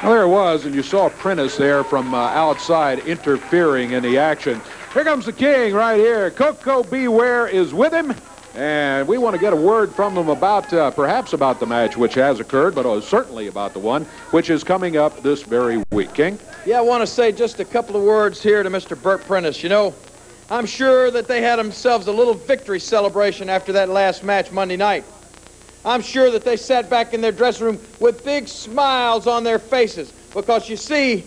Well, there it was, and you saw Prentice there from outside interfering in the action. Here comes the King right here. Koko B. Ware is with him, and we want to get a word from him about perhaps about the match which has occurred, but certainly about the one which is coming up this very week. King? Yeah, I want to say just a couple of words here to Mr. Bert Prentice. You know, I'm sure that they had themselves a little victory celebration after that last match Monday night. I'm sure that they sat back in their dressing room with big smiles on their faces because, you see,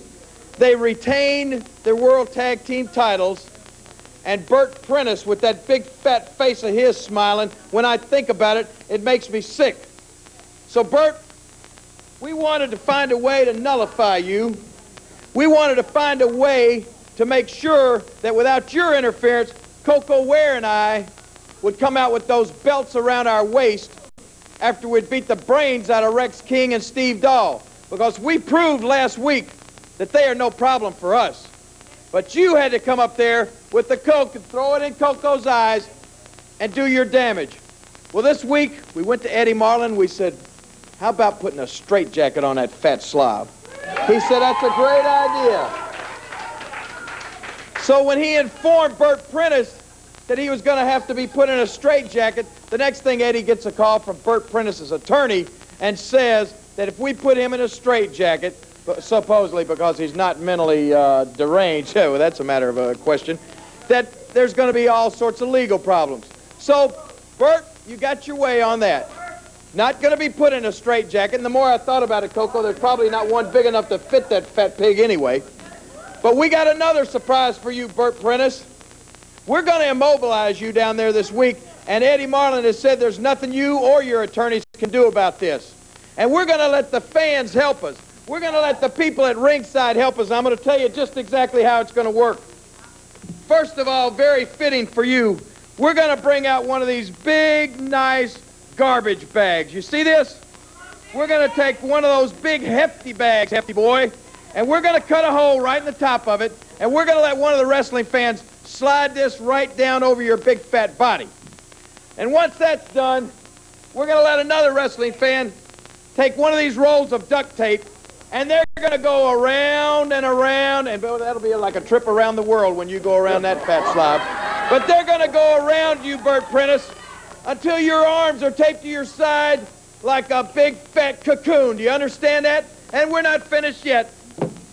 they retained their World Tag Team titles, and Bert Prentice, with that big fat face of his smiling, when I think about it, it makes me sick. So, Bert, we wanted to find a way to nullify you. We wanted to find a way to make sure that without your interference, Koko Ware and I would come out with those belts around our waist after we'd beat the brains out of Rex King and Steve Dahl. Because we proved last week that they are no problem for us. But you had to come up there with the Coke and throw it in Koko's eyes and do your damage. Well, this week, we went to Eddie Marlin. We said, how about putting a straitjacket on that fat slob? He said, that's a great idea. So when he informed Bert Prentice that he was going to have to be put in a straitjacket, the next thing Eddie gets a call from Bert Prentice's attorney and says that if we put him in a straitjacket, supposedly because he's not mentally deranged, well, that's a matter of a question, that there's going to be all sorts of legal problems. So, Bert, you got your way on that. Not going to be put in a straitjacket. And the more I thought about it, Koko, there's probably not one big enough to fit that fat pig anyway. But we got another surprise for you, Bert Prentice. We're going to immobilize you down there this week, and Eddie Marlin has said there's nothing you or your attorneys can do about this. And we're going to let the fans help us. We're going to let the people at ringside help us. I'm going to tell you just exactly how it's going to work. First of all, very fitting for you, we're going to bring out one of these big, nice garbage bags. You see this? We're going to take one of those big, hefty bags, hefty boy, and we're going to cut a hole right in the top of it, and we're going to let one of the wrestling fans slide this right down over your big fat body. And once that's done, we're going to let another wrestling fan take one of these rolls of duct tape, and they're going to go around and around, and that'll be like a trip around the world when you go around that fat slob. But they're going to go around you, Bert Prentice, until your arms are taped to your side like a big fat cocoon. Do you understand that? And we're not finished yet.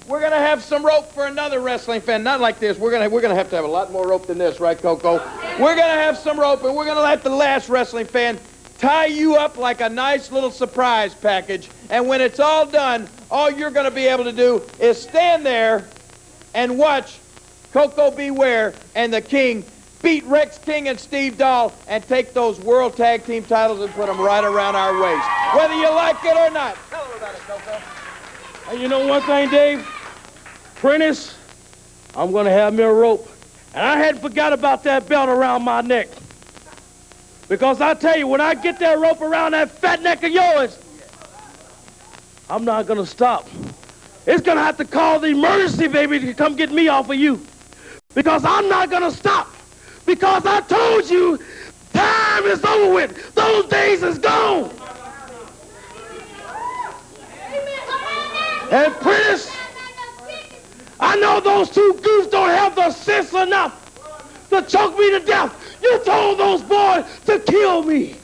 We're going to have some rope for another wrestling fan. Not like this. We're going to have a lot more rope than this, right, Koko? We're going to have some rope, and we're going to let the last wrestling fan tie you up like a nice little surprise package. And when it's all done, all you're going to be able to do is stand there and watch Koko B. Ware and the King beat Rex King and Steve Dahl and take those World Tag Team titles and put them right around our waist, whether you like it or not. Tell them about it, Koko. And you know one thing, Dave? Prentice, I'm going to have me a rope. And I hadn't forgot about that belt around my neck. Because I tell you, when I get that rope around that fat neck of yours, I'm not going to stop. It's going to have to call the emergency, baby, to come get me off of you. Because I'm not going to stop. Because I told you, time is over with. Those days is gone. And Prentice, I know those two goofs don't have the sense enough to choke me to death. You told those boys to kill me.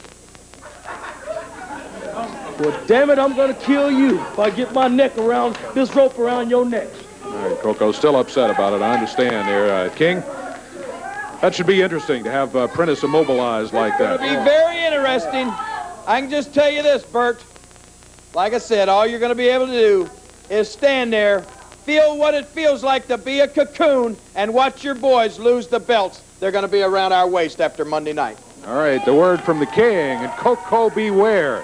Well, damn it, I'm going to kill you if I get my neck around this rope around your neck. All right, Koko's still upset about it. I understand there. King, that should be interesting to have Prentice immobilized like that. It'll be very interesting. I can just tell you this, Bert. Like I said, all you're going to be able to do is stand there, feel what it feels like to be a cocoon, and watch your boys lose the belts. They're going to be around our waist after Monday night. All right, the word from the King and Koko B. Ware.